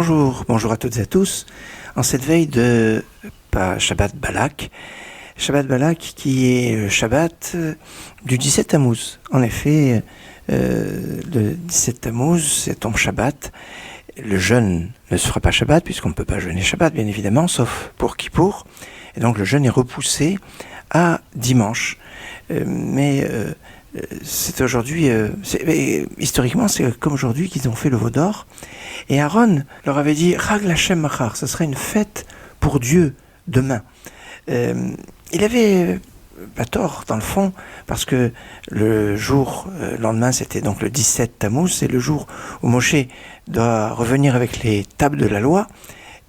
Bonjour, bonjour à toutes et à tous. En cette veille de Shabbat Balak qui est le Shabbat du 17 Tammuz. En effet, le 17 Tammuz, c'est ton Shabbat. Le jeûne ne se fera pas Shabbat, puisqu'on ne peut pas jeûner Shabbat, bien évidemment, sauf pour Kippour. Et donc le jeûne est repoussé à dimanche. C'est aujourd'hui, historiquement, c'est comme aujourd'hui qu'ils ont fait le veau d'or. Et Aaron leur avait dit Chag Lashem Machar, ce sera une fête pour Dieu demain. Il avait pas tort dans le fond, parce que le lendemain, c'était donc le 17 Tammuz, c'est le jour où Moshe doit revenir avec les tables de la loi.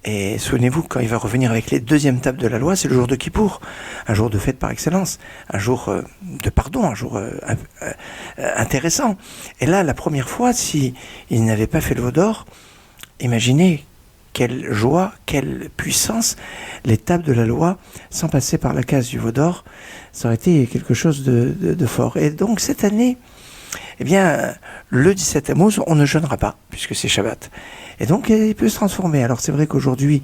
Et souvenez-vous, quand il va revenir avec les deuxièmes tables de la loi, c'est le jour de Kippour, un jour de fête par excellence, un jour de pardon, un jour intéressant. Et là, la première fois, s'il n'avait pas fait le veau d'or, imaginez quelle joie, quelle puissance, les tables de la loi, sans passer par la case du veau d'or, ça aurait été quelque chose de fort. Et donc cette année, eh bien, le 17 Tammuz, on ne jeûnera pas, puisque c'est Shabbat. Et donc, il peut se transformer. Alors, c'est vrai qu'aujourd'hui,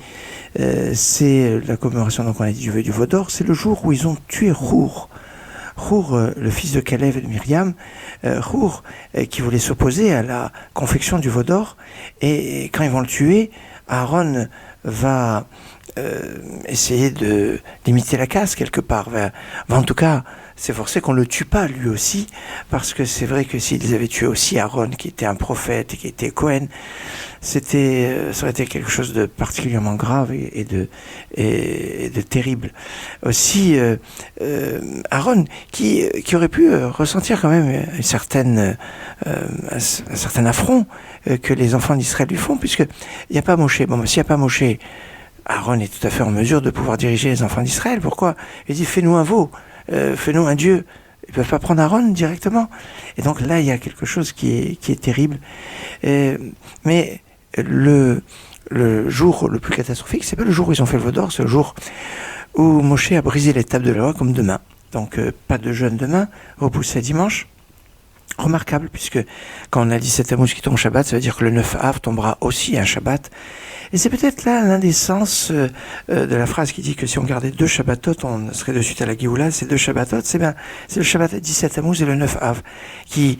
c'est la commémoration, donc on a dit du veau d'or, c'est le jour où ils ont tué Hur. Hur, le fils de Caleb et de Myriam, Hur, qui voulait s'opposer à la confection du veau d'or. Et quand ils vont le tuer, Aaron va essayer d'imiter la casse quelque part. En tout cas, c'est forcé qu'on ne le tue pas lui aussi, parce que c'est vrai que s'ils avaient tué aussi Aaron, qui était un prophète et qui était Cohen, ça aurait été quelque chose de particulièrement grave et de terrible. Aussi, Aaron, qui aurait pu ressentir quand même un certain affront que les enfants d'Israël lui font, puisqu'il n'y a pas Moshe. Bon, s'il n'y a pas Moshe, Aaron est tout à fait en mesure de pouvoir diriger les enfants d'Israël. Pourquoi ? Il dit, fais-nous un veau. Fais-nous un Dieu. Ils ne peuvent pas prendre Aaron directement. Et donc là, il y a quelque chose qui est terrible. Mais le jour le plus catastrophique, c'est pas le jour où ils ont fait le veau d'or, c'est le jour où Moshe a brisé les tables de la loi comme demain. Donc pas de jeûne demain, repoussé à dimanche. Remarquable, puisque quand on a 17 Tammuz qui tombe Shabbat, ça veut dire que le 9 Av tombera aussi un Shabbat. Et c'est peut-être là l'un des sens de la phrase qui dit que si on gardait 2 Shabbatot, on serait de suite à la Géoula. Ces 2 Shabbatot, c'est le Shabbat 17 Tammuz et le 9 Av, qui,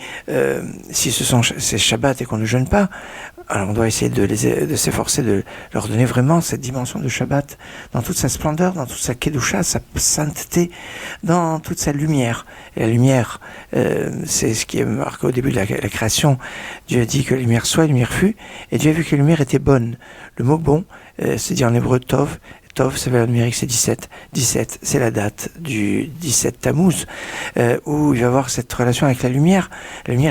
si ce sont ces Shabbats et qu'on ne jeûne pas, alors on doit essayer de s'efforcer de leur donner vraiment cette dimension de Shabbat dans toute sa splendeur, dans toute sa kedusha, sa sainteté, dans toute sa lumière. Et la lumière, c'est ce qui est marqué au début de la création. Dieu a dit que la lumière soit, la lumière fut, et Dieu a vu que la lumière était bonne. Le mot bon, c'est dit en hébreu tov. Tov, ça veut dire numérique, c'est 17. 17, c'est la date du 17 Tammuz, où il va y avoir cette relation avec la lumière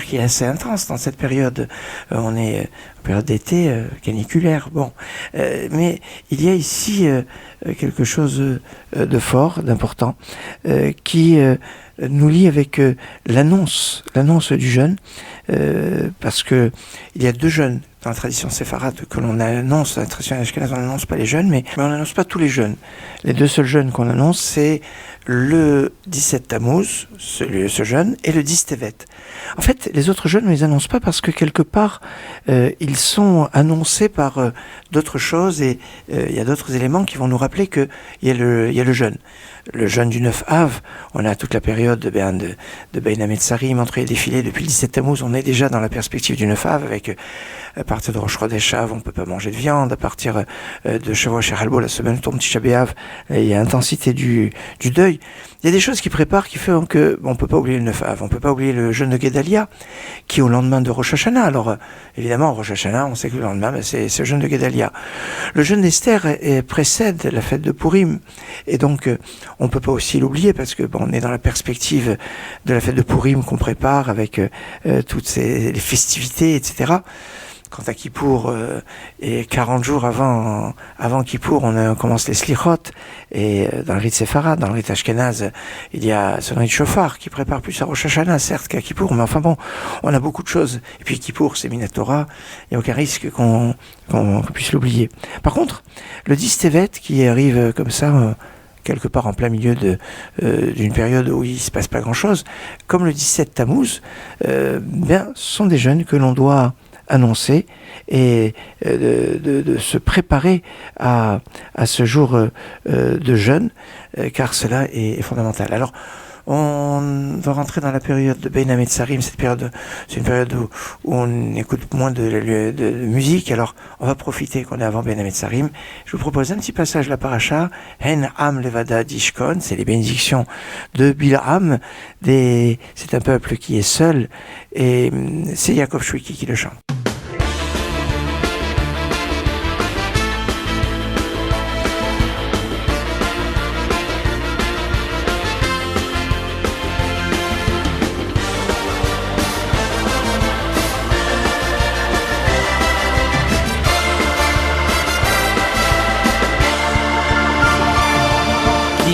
qui est assez intense dans cette période. On est en période d'été, caniculaire. Bon, mais il y a ici quelque chose de fort, d'important, qui nous lie avec l'annonce du jeûne, parce que il y a 2 jeûnes dans la tradition séfarade que l'on annonce. Dans la tradition ashkénaze, on n'annonce pas les jeûnes, mais on n'annonce pas tous les jeûnes. Les 2 seuls jeûnes qu'on annonce, c'est le 17 Tammuz, ce jeûne, et le 10 Tevet. En fait, les autres jeûnes, on ne les annonce pas parce que quelque part, ils sont annoncés par d'autres choses, et il y a d'autres éléments qui vont nous rappeler qu'il y a le jeûne. Le jeûne du 9 Av, on a toute la période de Bein Hametzarim, entre les défilés depuis le 17 Tammuz, on est déjà dans la perspective du 9 Av, avec à partir de Rosh Chodesh Av, on ne peut pas manger de viande, à partir de Shavuot Sheralbo, la semaine tombe Tisha B'Av, il y a intensité du deuil. Il y a des choses qui préparent, qui font que on ne peut pas oublier le 9 Av, on ne peut pas oublier le jeûne de Guédalia, qui est au lendemain de Rosh Hashanah. Alors évidemment, Rosh Hashanah, on sait que le lendemain, c'est le jeûne de Guédalia. Le jeûne d'Esther précède la fête de Purim, et donc on ne peut pas aussi l'oublier, parce que on est dans la perspective de la fête de Purim qu'on prépare avec toutes les festivités, etc. Quant à Kippour, et 40 jours avant Kippour, on commence les slichot, et dans le rite séfarade, dans le rite ashkénaze, il y a ce rite shofar qui prépare plus à Rosh Hashanah, certes, qu'à Kippour, mais enfin bon, on a beaucoup de choses. Et puis Kippour, c'est Minat Torah, il n'y a aucun risque qu'on puisse l'oublier. Par contre, le 10 Tevet, qui arrive comme ça, quelque part en plein milieu d'une période où il ne se passe pas grand-chose, comme le 17 Tammuz, ce sont des jeûnes que l'on doit annoncer et de se préparer à ce jour de jeûne, car cela est fondamental. Alors, on va rentrer dans la période de Bein HaMetzarim. Cette période, c'est une période où on écoute moins de musique. Alors, on va profiter qu'on est avant Bein HaMetzarim. Je vous propose un petit passage de la paracha. Hen Am Levada Dishkon. C'est les bénédictions de Bilham. C'est un peuple qui est seul. Et c'est Yaakov Shweki qui le chante.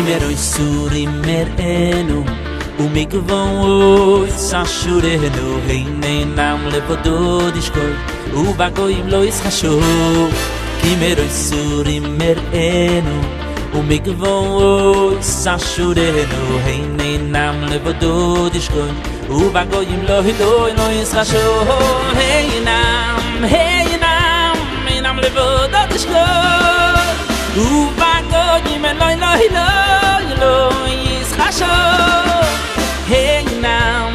Meroi suri merenu umigvon sashurenu heine nam levodo dishkol ubagoim lo ishasho Meroi suri merenu umigvon sashurenu heine nam levodo dishkol ubagoim lo ishasho heinam levodo dishkol ubagoim lo yishasho heinam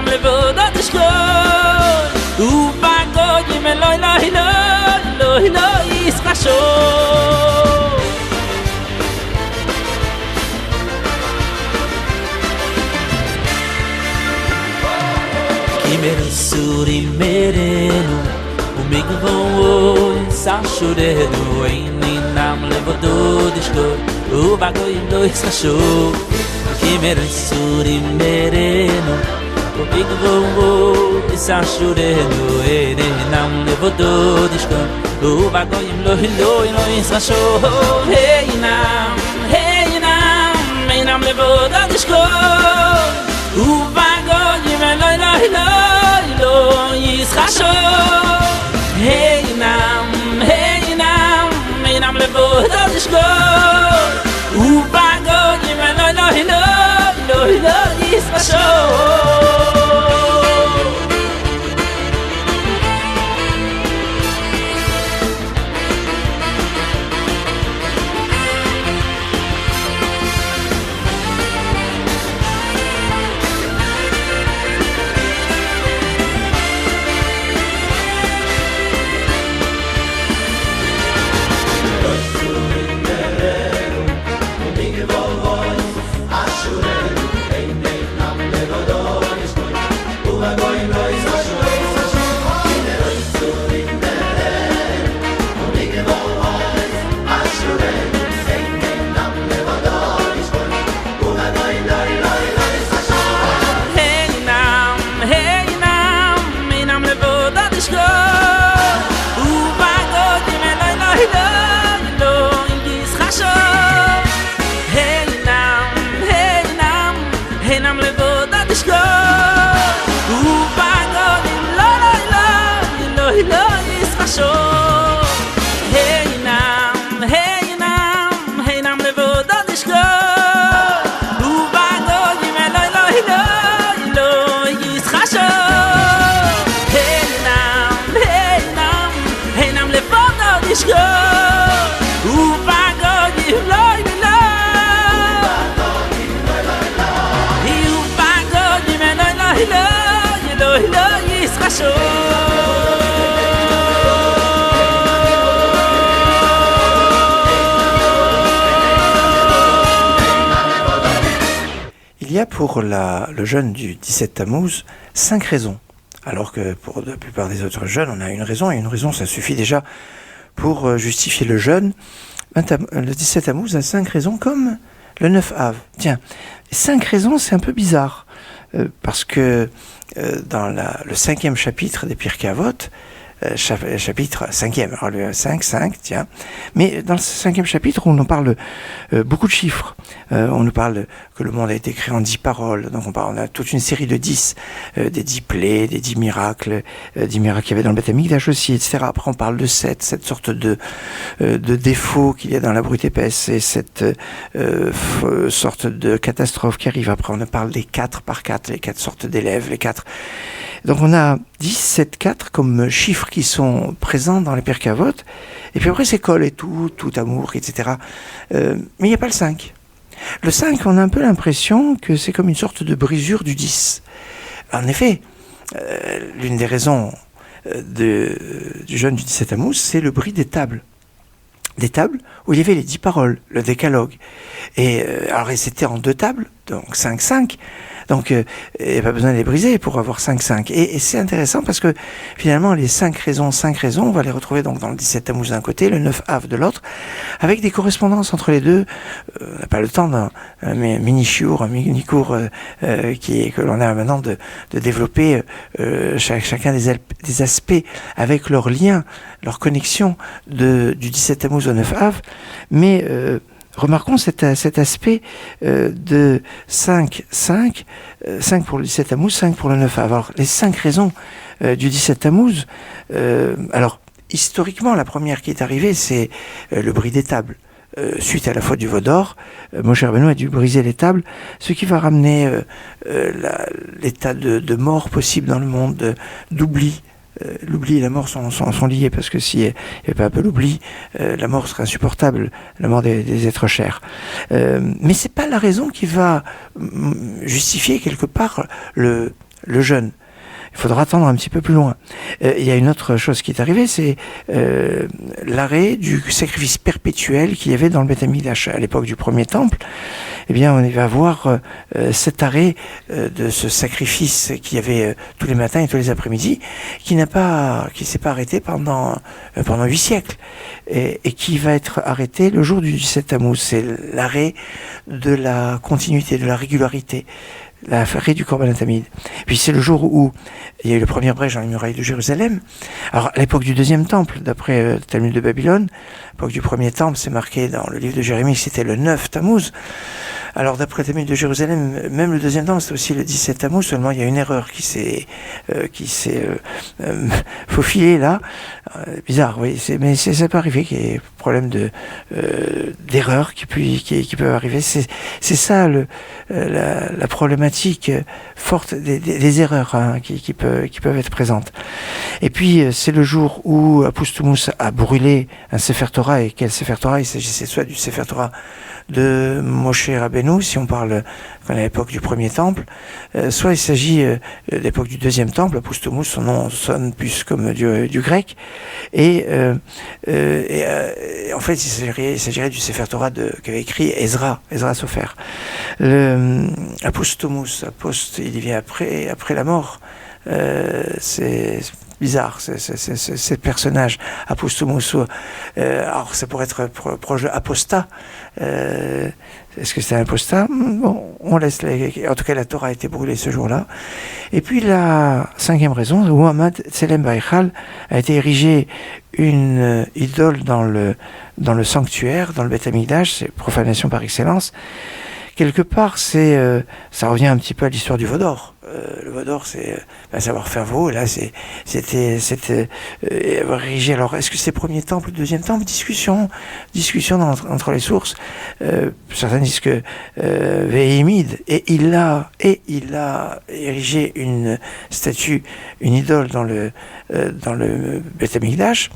levodo dishkol ubagoim lo yishasho Meroi suri merenu umigvon sashurenu nam levodo dishkol ubagoim lo yishasho Meroi suri merenu umigvon sashurenu nam levodo dishkol ubagoim lo yishasho heinam levodo dishkol ubagoim lo yishasho heinam levodo dishkol ubagoim lo yishasho Il y a pour le jeûne du 17 Tammuz 5 raisons, alors que pour la plupart des autres jeûnes, on a une raison, et une raison, ça suffit déjà pour justifier le jeûne. Le 17 Tammuz a 5 raisons, comme le 9 Av. Tiens, 5 raisons, c'est un peu bizarre, parce que dans le 5e chapitre des Pirkei Avot, chapitre 5e, alors le 5, tiens, mais dans le 5e chapitre, on en parle beaucoup de chiffres. On nous parle que le monde a été créé en 10 paroles, donc on a toute une série de 10, des 10 plaies, des 10 miracles, 10 miracles qu'il y avait dans le Beth Amikdash aussi, etc. Après on parle de 7 sortes de défauts qu'il y a dans la brute épaisse, et cette sorte de catastrophe qui arrive. Après on parle des 4 par 4, les 4 sortes d'élèves, les 4... Donc on a 10, 7, 4 comme chiffres qui sont présents dans les Pirkei Avot. Et puis après c'est Kol et tout amour, etc. Mais il n'y a pas le 5. Le 5, on a un peu l'impression que c'est comme une sorte de brisure du 10. En effet, l'une des raisons du jeûne du 17 Tammuz, c'est le bris des tables. Des tables où il y avait les 10 paroles, le décalogue. Et alors c'était en 2 tables, donc 5-5. Donc il n'y a pas besoin de les briser pour avoir 5-5. Et c'est intéressant parce que finalement les 5 raisons, on va les retrouver donc dans le 17 Tammuz d'un côté, le 9 Av de l'autre, avec des correspondances entre les deux. On n'a pas le temps d'un mini-cours que l'on a maintenant de développer chacun des aspects avec leur lien, leur connexion du 17 Tammuz au 9 Av. Mais remarquons cet aspect de 5 pour le 17 Tammuz, 5 pour le 9 Av. Alors, les 5 raisons du 17 Tammuz, alors, historiquement, la première qui est arrivée, c'est le bris des tables. Suite à la faute du veau d'or, Moshe Rabbeinu a dû briser les tables, ce qui va ramener l'état de mort possible dans le monde, d'oubli. L'oubli et la mort sont liés, parce que s'il n'y avait pas un peu l'oubli, la mort serait insupportable, la mort des êtres chers. Mais c'est pas la raison qui va justifier quelque part le jeûne. Il faudra attendre un petit peu plus loin. Il y a une autre chose qui est arrivée, c'est l'arrêt du sacrifice perpétuel qu'il y avait dans le Beth Amikdash à l'époque du premier temple. Eh bien, on va voir cet arrêt de ce sacrifice qu'il y avait tous les matins et tous les après-midi, qui s'est pas arrêté pendant 8 siècles, et qui va être arrêté le jour du 17 Tammuz. C'est l'arrêt de la continuité, de la régularité. L'arrêt du Korban Tamid. Puis c'est le jour où il y a eu le premier brèche dans les murailles de Jérusalem. Alors à l'époque du deuxième temple, d'après le Talmud de Babylone, à l'époque du premier temple, c'est marqué dans le livre de Jérémie, c'était le 9 Tammuz. Alors d'après le Talmud de Jérusalem, même le deuxième temple, c'est aussi le 17 Tammuz, seulement il y a une erreur qui s'est faufilée là. Bizarre, oui, mais ça peut arriver qu'il y ait problème d'erreur qui peuvent arriver. C'est ça la problématique forte des erreurs qui peuvent être présentes. Et puis c'est le jour où Apostoumus a brûlé un Sefer Torah. Et quel Sefer Torah? Il s'agissait soit du Sefer Torah de Moshe Rabbeinu, si on parle à l'époque du premier temple, soit il s'agit de l'époque du deuxième temple. Apostoumus, son nom sonne plus comme du grec, et en fait il s'agirait du Sefer Torah qu'avait écrit Ezra Sofer. Apostoumus, il vient après la mort. C'est bizarre, ce personnage Apostoumus. Alors ça pourrait être proche de apostat. Est-ce que c'est un apostat? Bon, on laisse. En tout cas, la Torah a été brûlée ce jour-là. Et puis la cinquième raison, où Muhammad Tselem Baïchal a été érigé une idole dans le sanctuaire, dans le Beth Amikdash, c'est profanation par excellence. Quelque part, ça revient un petit peu à l'histoire du veau d'or. Le veau d'or, c'est savoir faire veau. Et là, c'était érigé. Alors, est-ce que c'est premier temple, deuxième temple? Discussion entre les sources. Certains disent que Véhémide, et il a érigé une statue, une idole dans le Beth Amikdash.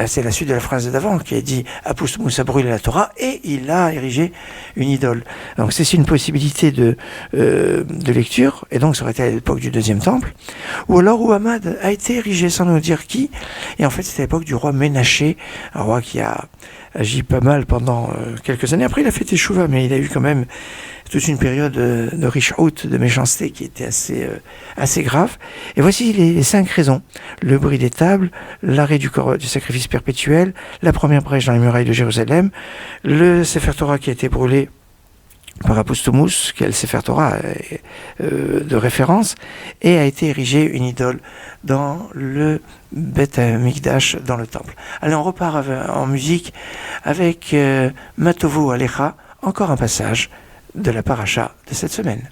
C'est la suite de la phrase d'avant qui a dit Apostoumus a brûlé la Torah et il a érigé une idole. Donc c'est une possibilité de lecture, et donc ça aurait été à l'époque du deuxième temple, ou alors où Muhammad a été érigé sans nous dire qui, et en fait c'était à l'époque du roi Ménaché, un roi qui a agi pas mal pendant quelques années. Après il a fait Teshuvah, mais il a eu quand même toute une période de richout, de méchanceté qui était assez grave. Et voici les 5 raisons. Le bris des tables, l'arrêt du sacrifice perpétuel, la première brèche dans les murailles de Jérusalem, le Sefer Torah qui a été brûlé par Apostoumus, qui est le Sefer Torah de référence, et a été érigé une idole dans le Beth Amikdash, dans le temple. Allez, on repart en musique avec Matovu Alecha, encore un passage de la paracha de cette semaine.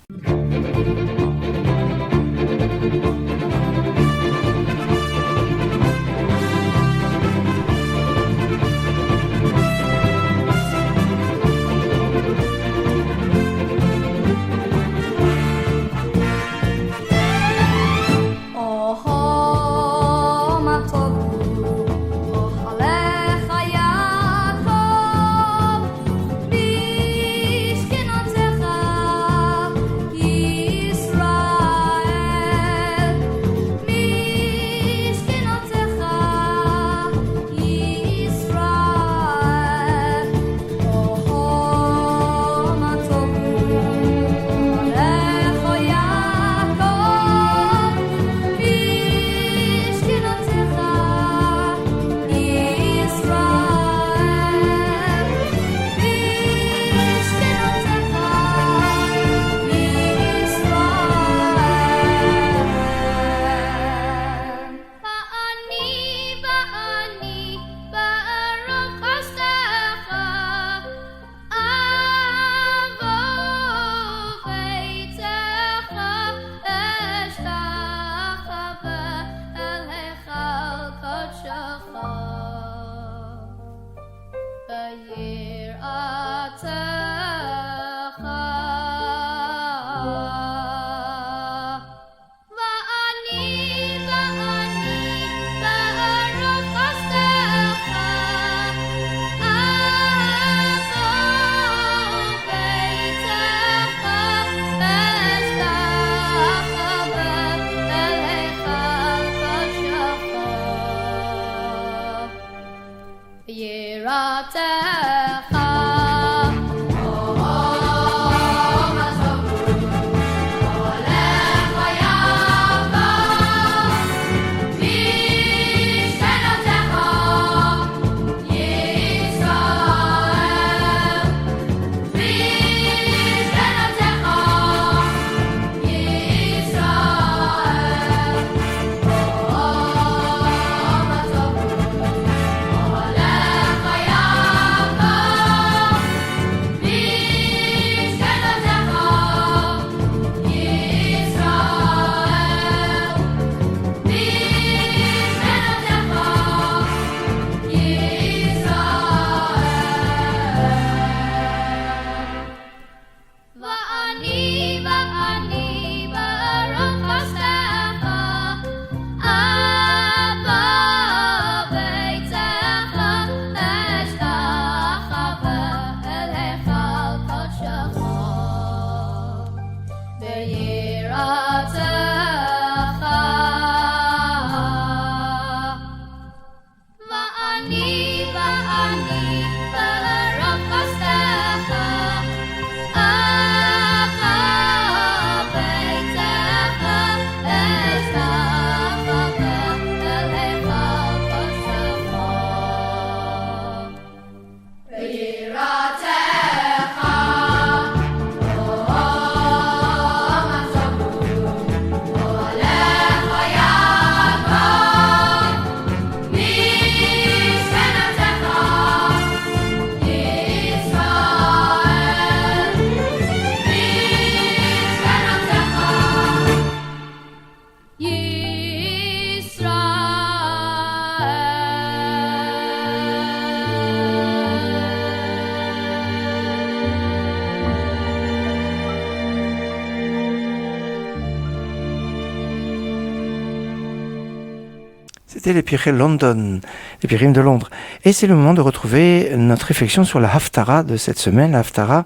C'était les Pirées London, les Pirim de Londres. Et c'est le moment de retrouver notre réflexion sur la Haftara de cette semaine, la Haftara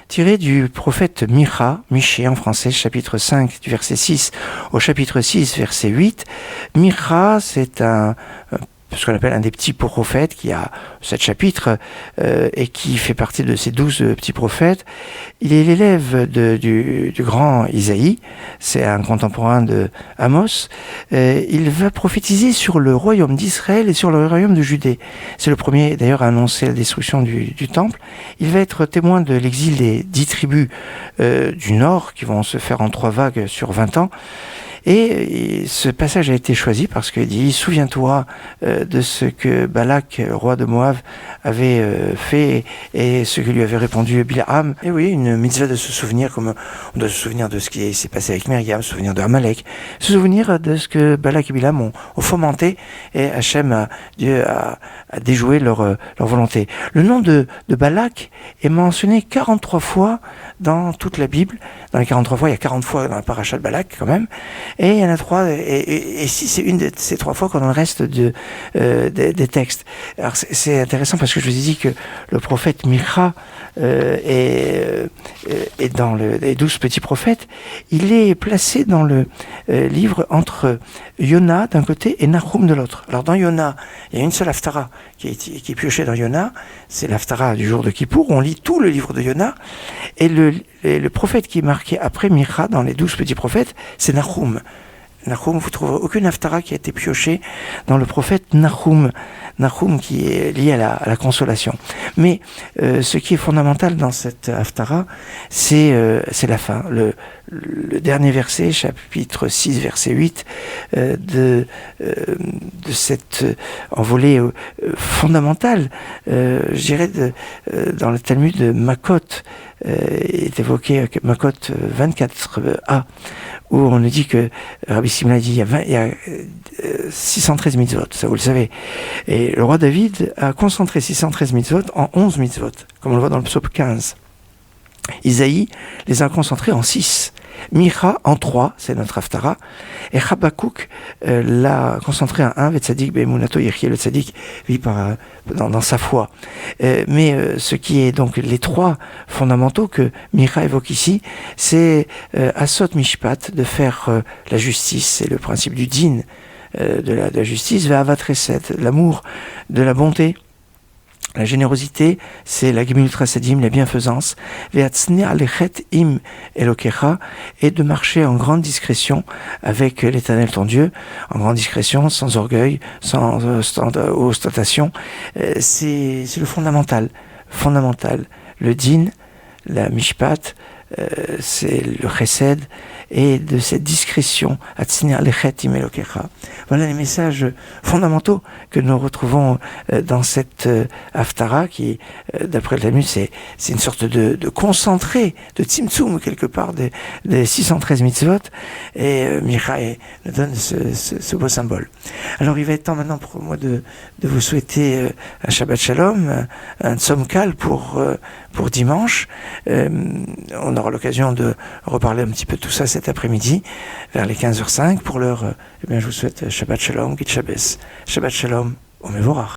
tirée du prophète Micha, Michée en français, chapitre 5 du verset 6 au chapitre 6 verset 8. Micha, c'est ce qu'on appelle un des petits prophètes qui a 7 chapitres et qui fait partie de ces 12 petits prophètes. Il est l'élève du grand Isaïe, c'est un contemporain de Amos. Il va prophétiser sur le royaume d'Israël et sur le royaume de Judée. C'est le premier d'ailleurs à annoncer la destruction du temple. Il va être témoin de l'exil des 10 tribus du nord qui vont se faire en 3 vagues sur 20 ans. Et ce passage a été choisi parce qu'il dit « Souviens-toi de ce que Balak, roi de Moab, avait fait et ce que lui avait répondu Bilaam. » Et oui, une mitzvah de se souvenir, comme on doit se souvenir de ce qui s'est passé avec Myriam, se souvenir de Amalek, se souvenir de ce que Balak et Bilaam ont fomenté et Hachem, Dieu a déjoué leur volonté. Le nom de Balak est mentionné 43 fois dans toute la Bible. Dans les 43 fois, il y a 40 fois dans la paracha de Balak quand même. Et il y en a 3, et si c'est une de ces 3 fois qu'on en reste des textes. Alors c'est intéressant parce que je vous ai dit que le prophète Micha est dans les 12 petits prophètes. Il est placé dans le livre entre Yona d'un côté et Nahum de l'autre. Alors dans Yona, il y a une seule haftara qui est piochée dans Yona, c'est l'haftara du jour de Kippour, on lit tout le livre de Yona, et le prophète qui est marqué après Micha dans les 12 petits prophètes, c'est Nahum. Nahum, vous ne trouverez aucune haftara qui a été piochée dans le prophète Nahum. Nahum qui est lié à la consolation. Mais ce qui est fondamental dans cette haftara, c'est la fin. Le dernier verset, chapitre 6, verset 8, de cette envolée fondamentale, je dirais, dans le Talmud de Makot, est évoqué Makot 24a, où on nous dit que Rabbi Simla dit il y a 613 mitzvot, ça vous le savez. Et le roi David a concentré 613 mitzvot en 11 mitzvot, comme on le voit dans le psaume 15. Isaïe les a concentrés en 6. Micha en 3, c'est notre haftara, et Habakkuk l'a concentré en 1, Vetzadik be'emunato yechie, le tzadik vit dans sa foi. Mais ce qui est donc les 3 fondamentaux que Micha évoque ici, c'est Asot Mishpat, de faire la justice, c'est le principe du din, de la justice, Ve'avat Chesed, l'amour de la bonté. La générosité, c'est la Gemilut Chasadim, la bienfaisance, Ve'atzne alechet im Elokecha, et de marcher en grande discrétion avec l'Éternel ton Dieu, en grande discrétion, sans orgueil, sans ostentation. C'est le fondamental. Le din, la mishpat, c'est le chesed, et de cette discrétion, voilà les messages fondamentaux que nous retrouvons dans cette haftara qui, d'après le Talmud, c'est une sorte de concentré, de tzimtzum quelque part des 613 mitzvot, et Micha nous donne ce beau symbole. Alors il va être temps maintenant pour moi de vous souhaiter un Shabbat Shalom, un Tzomkal pour dimanche. On aura l'occasion de reparler un petit peu de tout ça cet après-midi, vers les 15h05. Pour l'heure, je vous souhaite Shabbat Shalom, Git Shabbos, Shabbat Shalom, Omevorach.